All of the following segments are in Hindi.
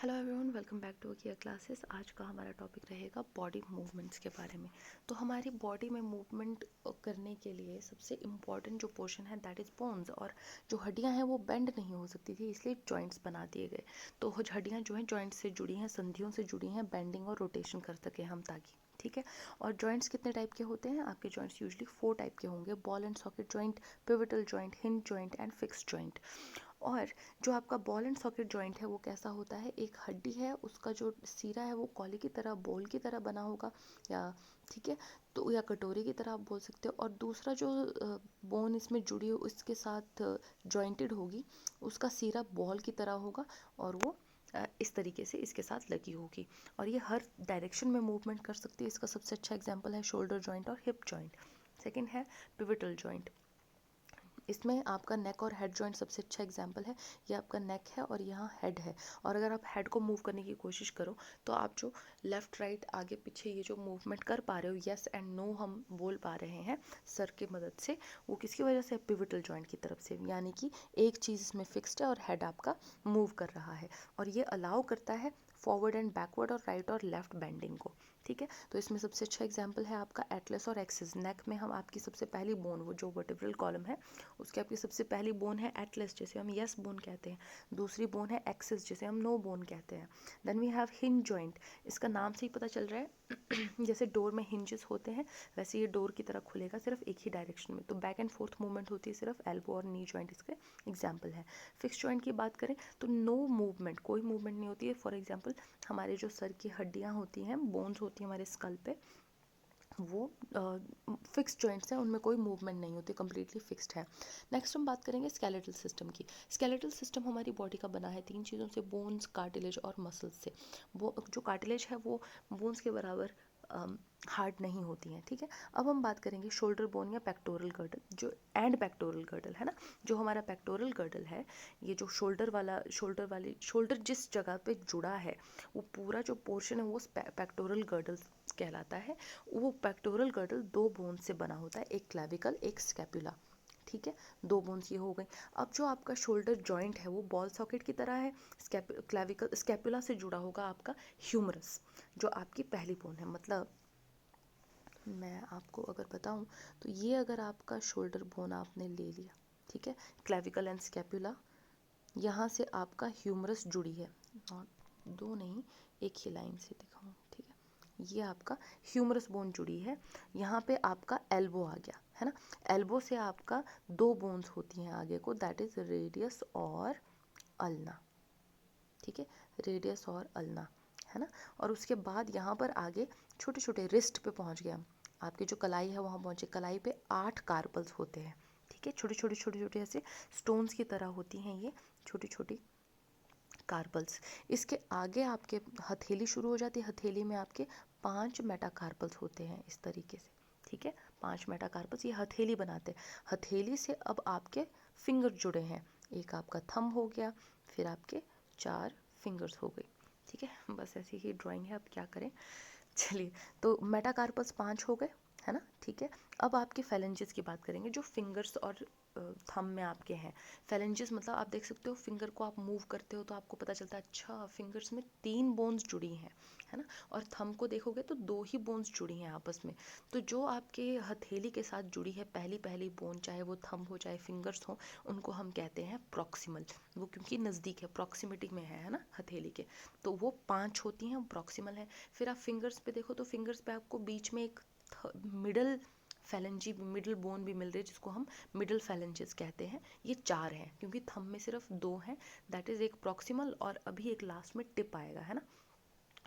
Hello everyone, welcome back to किया क्लासेस। आज का हमारा टॉपिक रहेगा बॉडी मूवमेंट्स के बारे में। तो हमारी बॉडी में मूवमेंट करने के लिए सबसे इम्पॉर्टेंट जो पोर्शन है दैट इज़ बोन्स। और जो हड्डियां हैं वो बेंड नहीं हो सकती थी, इसलिए जॉइंट्स बना दिए गए। तो हड्डियां जो हैं जॉइंट्स से जुड़ी हैं, संधियों से जुड़ी हैं, बेंडिंग और रोटेशन कर सकें हम, ताकि ठीक है। और जॉइंट्स कितने टाइप के होते हैं? आपके जॉइंट्स यूजली 4 टाइप के होंगे: ball and socket joint, pivotal joint, hinge joint and fixed joint. और जो आपका बॉल एंड सॉकेट जॉइंट है वो कैसा होता है? एक हड्डी है, उसका जो सिरा है वो कॉली की तरह, बोल की तरह बना होगा, या ठीक है, तो या कटोरी की तरह आप बोल सकते हो। और दूसरा जो बोन इसमें जुड़ी हो इसके साथ जॉइंटेड होगी, उसका सिरा बॉल की तरह होगा और वो इस तरीके से इसके साथ लगी होगी, और ये हर डायरेक्शन में मूवमेंट कर सकती है। इसका सबसे अच्छा एग्जांपल है शोल्डर जॉइंट और हिप जॉइंट। सेकंड है पिवटल जॉइंट। इसमें आपका नेक और हेड जॉइंट सबसे अच्छा एग्जांपल है। ये आपका नेक है और यहाँ हेड है, और अगर आप हेड को मूव करने की कोशिश करो तो आप जो लेफ़्ट राइट आगे पीछे ये जो मूवमेंट कर पा रहे हो, यस एंड नो हम बोल पा रहे हैं सर की मदद से, वो किसकी वजह से? पिवटल जॉइंट की तरफ से। यानी कि एक चीज़ इसमें फिक्स्ड है और हेड आपका मूव कर रहा है, और ये अलाउ करता है फॉरवर्ड एंड बैकवर्ड और राइट और लेफ्ट बेंडिंग को। ठीक है, तो इसमें सबसे अच्छा एग्जांपल है आपका एटलस और एक्सिस। नेक में हम आपकी सबसे पहली बोन, वो जो वर्टिब्रल कॉलम है उसकी आपकी सबसे पहली बोन है एटलस, जिसे हम यस बोन कहते हैं। दूसरी बोन है एक्सिस, जिसे हम नो बोन कहते हैं। Then we have hinge joint. इसका नाम से ही पता चल रहा है जैसे डोर में हिंजेस होते हैं वैसे ये डोर की तरह खुलेगा, सिर्फ एक ही डायरेक्शन में। तो बैक एंड फोर्थ मूवमेंट होती है सिर्फ। एल्बो और नी जॉइंट इसके एग्जाम्पल है। फिक्स जॉइंट की बात करें तो नो मूवमेंट, कोई मूवमेंट नहीं होती है। फॉर एग्जाम्पल हमारे जो सर की हड्डियाँ होती हैं, बोन्स होती हैं हमारे स्कल पे, वो फिक्स्ड जॉइंट्स हैं, उनमें कोई मूवमेंट नहीं होती, कम्प्लीटली फिक्स्ड है। नेक्स्ट हम बात करेंगे स्केलेटल सिस्टम की। स्केलेटल सिस्टम हमारी बॉडी का बना है 3 चीज़ों से: बोन्स, कार्टिलेज और मसल्स से। वो जो कार्टिलेज है वो बोन्स के बराबर हार्ड नहीं होती हैं, ठीक है। अब हम बात करेंगे शोल्डर बोन या पेक्टोरल गर्डल, जो एंड पेक्टोरल गर्डल है ना। जो हमारा पेक्टोरल गर्डल है, ये जो शोल्डर जिस जगह पे जुड़ा है, वो पूरा जो पोर्शन है वो पेक्टोरल गर्डल कहलाता है। वो पेक्टोरल गर्डल 2 बोन से बना होता है, एक क्लैविकल एक स्कैपुला। ठीक है, 2 बोन्स ये हो गई। अब जो आपका शोल्डर जॉइंट है वो बॉल सॉकेट की तरह है। क्लैविकल स्कैपुला से जुड़ा होगा आपका ह्यूमरस, जो आपकी पहली बोन है। मतलब मैं आपको अगर बताऊं तो ये अगर आपका शोल्डर बोन आपने ले लिया, ठीक है, क्लैविकल एंड स्कैपुला, यहाँ से आपका ह्यूमरस जुड़ी है, नॉट 2 नहीं, एक ही लाइन से दिखाऊं, ठीक है। ये आपका ह्यूमरस बोन जुड़ी है, यहाँ पे आपका एल्बो आ गया है ना। एल्बो से आपका 2 बोन्स होती हैं आगे को, दैट इज रेडियस और अल्ना, ठीक है, रेडियस और अल्ना, है ना। और उसके बाद यहाँ पर आगे छोटे छोटे रिस्ट पे पहुँच गया, आपकी जो कलाई है वहाँ पहुँचे। कलाई पे 8 कार्पल्स होते हैं, ठीक है, छोटे छोटे ऐसे स्टोन्स की तरह होती हैं ये छोटी छोटी कार्पल्स। इसके आगे आपके हथेली शुरू हो जाती है, हथेली में आपके 5 मेटाकार्पल्स होते हैं इस तरीके से, ठीक है, 5 मेटाकार्पल्स ये हथेली बनाते हैं। हथेली से अब आपके फिंगर जुड़े हैं, एक आपका थंब हो गया, फिर आपके 4 फिंगर्स हो गई, ठीक है। बस ऐसी ही ड्राइंग है, अब क्या करें, चलिए। तो मेटाकार्पल्स 5 हो गए, है ना, ठीक है। अब आपके फेलेंजेस की बात करेंगे, जो फिंगर्स और थंब में आपके हैं। फेलेंजेस मतलब आप देख सकते हो, फिंगर को आप मूव करते हो तो आपको पता चलता है अच्छा फिंगर्स में 3 बोन्स जुड़ी हैं, है ना। और थंब को देखोगे तो 2 ही बोन्स जुड़ी हैं आपस में। तो जो आपके हथेली के साथ जुड़ी है पहली पहली बोन, चाहे वो थंब हो चाहे फिंगर्स हो, उनको हम कहते हैं प्रॉक्सिमल। वो क्योंकि नज़दीक है, प्रॉक्सिमिटी में है ना हथेली के, तो वो 5 होती हैं, प्रॉक्सिमल है। फिर आप फिंगर्स पे देखो तो फिंगर्स पे आपको बीच में एक मिडल फैलेंजी, मिडल बोन भी मिल रही है, जिसको हम मिडल फैलेंजेस कहते हैं। ये 4 हैं क्योंकि थंब में सिर्फ 2 हैं, दैट इज़ एक प्रॉक्सिमल और अभी एक लास्ट में टिप आएगा, है ना।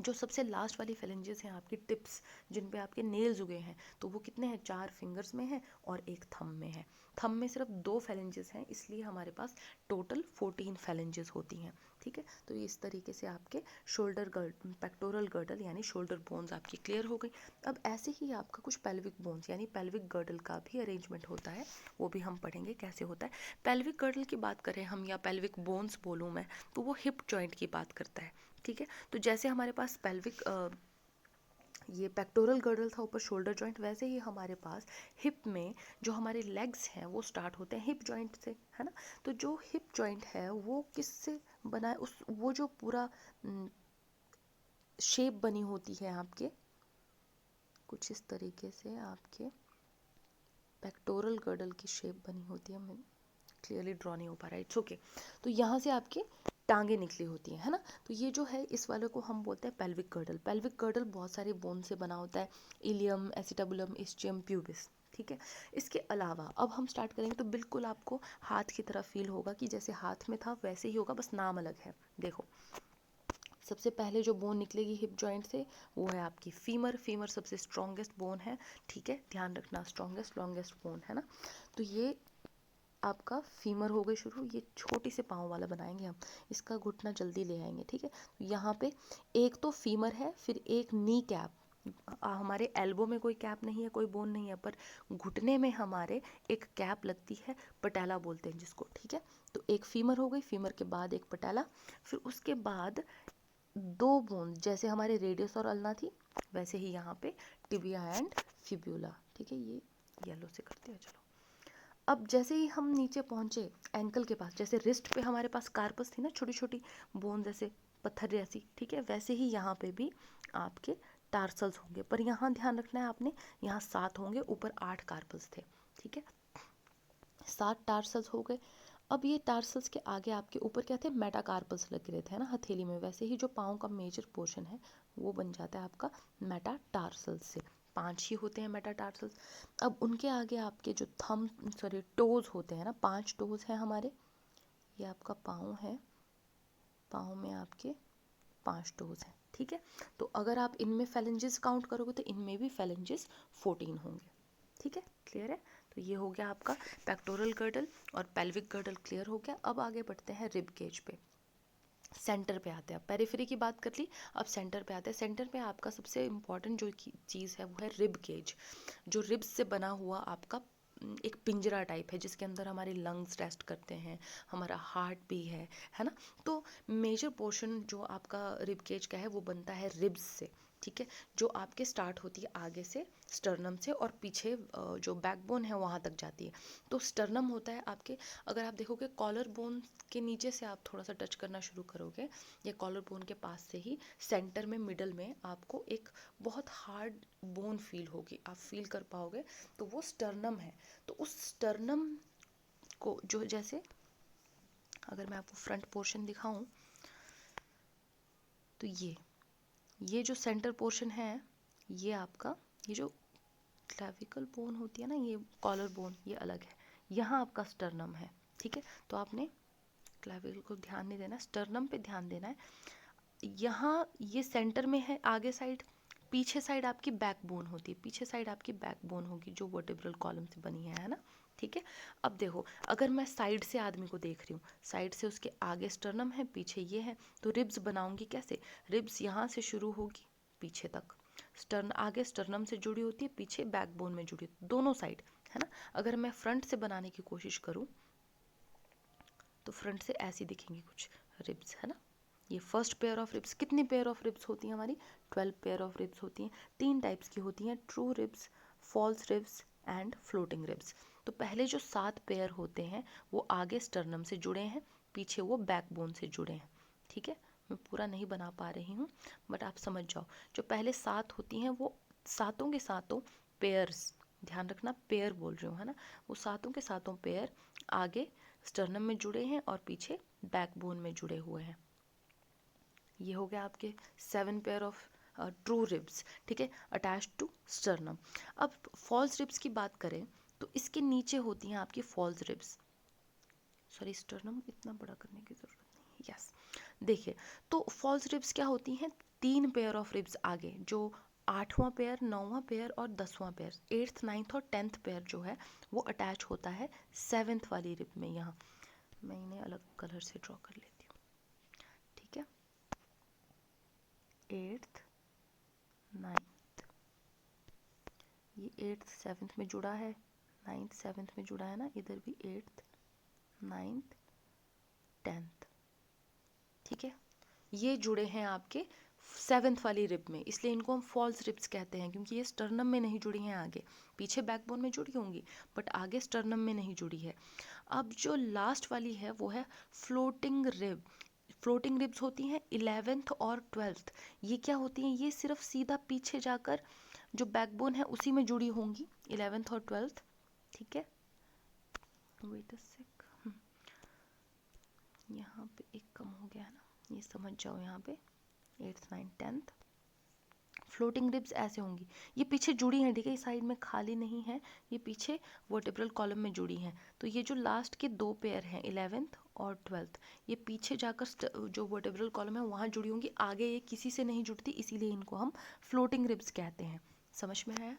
जो सबसे लास्ट वाली फेलेंजेस हैं आपकी टिप्स, जिन पे आपके नेल्स उगे हैं, तो वो कितने हैं? 4 फिंगर्स में है और एक थंब में है। थंब में सिर्फ 2 फेलेंजेस हैं, इसलिए हमारे पास टोटल 14 फेलेंजेस होती हैं, ठीक है। तो इस तरीके से आपके शोल्डर गर्ड पेक्टोरल गर्डल यानी शोल्डर बोन्स आपकी क्लियर हो गई। अब ऐसे ही आपका कुछ पेल्विक बोन्स यानी पेल्विक गर्डल का भी अरेंजमेंट होता है, वो भी हम पढ़ेंगे कैसे होता है। पेल्विक गर्डल की बात करें हम, या पेल्विक बोन्स बोलूँ मैं, तो वो हिप जॉइंट की बात करता है, ठीक है। तो जैसे हमारे पास पेल्विक ये पेक्टोरल गर्डल था ऊपर शोल्डर जॉइंट, वैसे ही हमारे पास हिप में जो हमारे लेग्स हैं वो स्टार्ट होते हैं हिप जॉइंट से, है ना। तो जो हिप जॉइंट है वो किससे बनाए उस वो जो पूरा शेप बनी होती है आपके कुछ इस तरीके से, आपके पेक्टोरल गर्डल की शेप बनी होती है, मैं क्लियरली ड्रॉ नहीं हो पा रहा है, इट्स ओके। तो यहाँ से आपके टांगे निकली होती हैं, है ना। तो ये जो है इस वाले को हम बोलते हैं पेल्विक गर्डल। पेल्विक गर्डल बहुत सारे बोन से बना होता है, इलियम, एसिटाबुलम, इस्चियम, प्यूबिस, ठीक है। इसके अलावा अब हम स्टार्ट करेंगे तो बिल्कुल आपको हाथ की तरह फील होगा कि जैसे हाथ में था वैसे ही होगा, बस नाम अलग है। देखो सबसे पहले जो बोन निकलेगी हिप जॉइंट से वो है आपकी फीमर। फीमर सबसे स्ट्रॉन्गेस्ट बोन है, ठीक है, ध्यान रखना, स्ट्रॉन्गेस्ट लॉन्गेस्ट बोन है ना। तो ये आपका फीमर हो गई शुरू। ये छोटी से पाँव वाला बनाएंगे हम, इसका घुटना जल्दी ले आएंगे, ठीक है। तो यहाँ पे एक तो फीमर है, फिर एक नी कैप। हमारे एल्बो में कोई कैप नहीं है, कोई बोन नहीं है, पर घुटने में हमारे एक कैप लगती है, पटेला बोलते हैं जिसको, ठीक है। तो एक फीमर हो गई, फीमर के बाद एक पटेला, फिर उसके बाद दो बोन, जैसे हमारे रेडियस और अल्ना थी वैसे ही यहाँ पे टिबिया एंड फिब्यूला, ठीक है। ये येलो से करते हैं, चलो। अब जैसे ही हम नीचे पहुंचे एंकल के पास, जैसे रिस्ट पे हमारे पास कार्पस थी ना, छोटी छोटी बोन जैसे पत्थर जैसी, ठीक है, वैसे ही यहाँ पे भी आपके टार्सल्स होंगे, पर यहाँ ध्यान रखना है आपने, यहाँ 7 होंगे, ऊपर 8 कार्पस थे, ठीक है। 7 टार्सल्स हो गए। अब ये टार्सल्स के आगे आपके ऊपर क्या थे, मेटाकार्पल्स लगे रहते हैं ना हथेली में, वैसे ही जो पाँव का मेजर पोर्शन है वो बन जाता है आपका मेटाटार्सल्स से। 5 ही होते हैं मेटाटार्सल्स। अब उनके आगे आपके जो टोज होते हैं ना, 5 टोज हैं हमारे। ये आपका पाँव है, पाँव में आपके 5 टोज हैं, ठीक है। तो अगर आप इनमें फेलेंजेस काउंट करोगे तो इनमें भी फेलेंजेस 14 होंगे, ठीक है, क्लियर है। तो ये हो गया आपका पेक्टोरल गर्डल और पेल्विक गर्डल, क्लियर हो गया। अब आगे बढ़ते हैं रिब केज पे, सेंटर पे आते हैं। पेरिफेरी की बात कर ली, अब सेंटर पे आते हैं। सेंटर पे आपका सबसे इम्पॉर्टेंट जो चीज़ है वो है रिब केज, जो रिब्स से बना हुआ आपका एक पिंजरा टाइप है, जिसके अंदर हमारे लंग्स रेस्ट करते हैं, हमारा हार्ट भी है ना। तो मेजर पोर्शन जो आपका रिब केज का है वो बनता है रिब्स से, ठीक है, जो आपके स्टार्ट होती है आगे से स्टर्नम से और पीछे जो बैकबोन है वहाँ तक जाती है। तो स्टर्नम होता है आपके, अगर आप देखोगे कॉलर बोन के नीचे से आप थोड़ा सा टच करना शुरू करोगे, या कॉलर बोन के पास से ही सेंटर में मिडल में आपको एक बहुत हार्ड बोन फील होगी, आप फील कर पाओगे, तो वो स्टर्नम है। तो उस स्टर्नम को जो, जैसे अगर मैं आपको फ्रंट पोर्शन दिखाऊं तो ये जो सेंटर पोर्शन है, ये आपका, ये जो क्लेविकल बोन होती है ना, ये कॉलर बोन, ये अलग है, यहाँ आपका स्टर्नम है, ठीक है। तो आपने क्लेविकल को ध्यान नहीं देना, स्टर्नम पे ध्यान देना है। यहाँ ये सेंटर में है आगे साइड, पीछे साइड आपकी बैक बोन होती है, पीछे साइड आपकी बैक बोन होगी जो वर्टेब्रल कॉलम से बनी है ना, ठीक है। अब देखो अगर मैं साइड से आदमी को देख रही हूँ, साइड से उसके आगे स्टर्नम है, पीछे ये है, तो रिब्स बनाऊंगी कैसे, रिब्स यहाँ से शुरू होगी पीछे तक, आगे स्टर्नम से जुड़ी होती है, पीछे बैकबोन में जुड़ी होती है, दोनों साइड, है ना। अगर मैं फ्रंट से बनाने की कोशिश करूँ तो फ्रंट से ऐसी दिखेंगी कुछ रिब्स, है ना। ये फर्स्ट पेयर ऑफ रिब्स, कितनी पेयर ऑफ रिब्स होती हैं हमारी, 12 पेयर ऑफ रिब्स होती हैं। 3 टाइप्स की होती हैं, true ribs, false ribs and floating ribs. तो पहले जो 7 पेयर होते हैं वो आगे स्टर्नम से जुड़े हैं, पीछे वो बैकबोन से जुड़े हैं, ठीक है। मैं पूरा नहीं बना पा रही हूँ बट आप समझ जाओ, जो पहले 7 होती हैं वो सातों के सातों पेयर्स, ध्यान रखना पेयर बोल रही हूँ, है ना, वो सातों के सातों पेयर आगे स्टर्नम में जुड़े हैं और पीछे बैकबोन में जुड़े हुए हैं। ये हो गया आपके 7 पेयर ऑफ ट्रू रिब्स, ठीक है, अटैच टू स्टर्नम। अब फॉल्स रिब्स की बात करें तो इसके नीचे होती हैं आपकी फॉल्स रिब्स, सॉरी स्टर्नम इतना बड़ा करने की जरूरत नहीं, यस। देखिए तो फॉल्स रिब्स क्या होती हैं, 3 पेयर ऑफ रिब्स आगे, जो 8वां पेयर, 9वां पेयर और 10वां पेयर, 8th 9th और 10th पेयर जो है वो अटैच होता है 7th वाली रिब में। यहाँ मैं इन्हें अलग कलर से ड्रॉ कर लेती हूँ, ठीक है। 8th 9th, ये 8th 7th में जुड़ा है, 9th 7th में जुड़ा है ना, इधर भी 8th 9th 10th, ठीक है। ये जुड़े हैं आपके 7th वाली रिब में, इसलिए इनको हम फॉल्स रिब्स कहते हैं, क्योंकि ये स्टर्नम में नहीं जुड़ी हैं आगे, पीछे बैकबोन में जुड़ी होंगी बट आगे स्टर्नम में नहीं जुड़ी है। अब जो लास्ट वाली है वो है फ्लोटिंग रिब। फ्लोटिंग रिब्स होती हैं 11th और 12th। ये क्या होती हैं, ये सिर्फ सीधा पीछे जाकर जो बैकबोन है उसी में जुड़ी होंगी, 11th और 12th। ठीक है, वेट अ सेक, यहाँ पे एक कम हो गया है ना, ये समझ जाओ। यहाँ पे 8th 9th 10th floating ribs ऐसे होंगी, ये पीछे जुड़ी हैं, ठीक है, इस साइड में खाली नहीं है, ये पीछे वर्टेब्रल कॉलम में जुड़ी हैं। तो ये जो लास्ट के दो पेयर हैं 11th और 12th, ये पीछे जाकर जो वर्टेब्रल कॉलम है वहाँ जुड़ी होंगी, आगे ये किसी से नहीं जुड़ती, इसीलिए इनको हम फ्लोटिंग रिब्स कहते हैं। समझ में आया?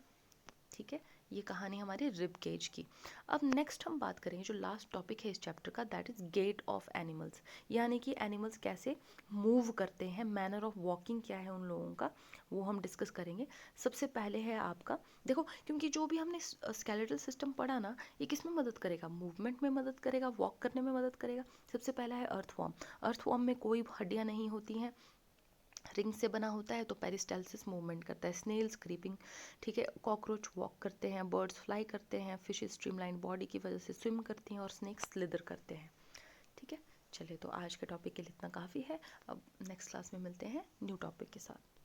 ठीक है, ये कहानी हमारी रिब केज की। अब नेक्स्ट हम बात करेंगे, जो लास्ट टॉपिक है इस चैप्टर का, that is get of animals, यानी कि एनिमल्स कैसे मूव करते हैं, मैनर ऑफ वॉकिंग क्या है उन लोगों का, वो हम डिस्कस करेंगे। सबसे पहले है आपका, देखो, क्योंकि जो भी हमने स्केलेटल सिस्टम पढ़ा ना, ये किस में मदद करेगा, मूवमेंट में मदद करेगा, वॉक करने में मदद करेगा। सबसे पहला है अर्थवॉर्म। अर्थवॉर्म में कोई हड्डियाँ नहीं होती हैं, रिंग से बना होता है, तो पेरिस्टालसिस मूवमेंट करता है। स्नेल्स क्रीपिंग, ठीक है, कॉकरोच वॉक करते हैं, बर्ड्स फ्लाई करते हैं, फिश स्ट्रीमलाइन बॉडी की वजह से स्विम करती हैं, और स्नेक्स स्लिदर करते हैं। ठीक है, चलिए, तो आज के टॉपिक के लिए इतना काफ़ी है। अब नेक्स्ट क्लास में मिलते हैं न्यू टॉपिक के साथ।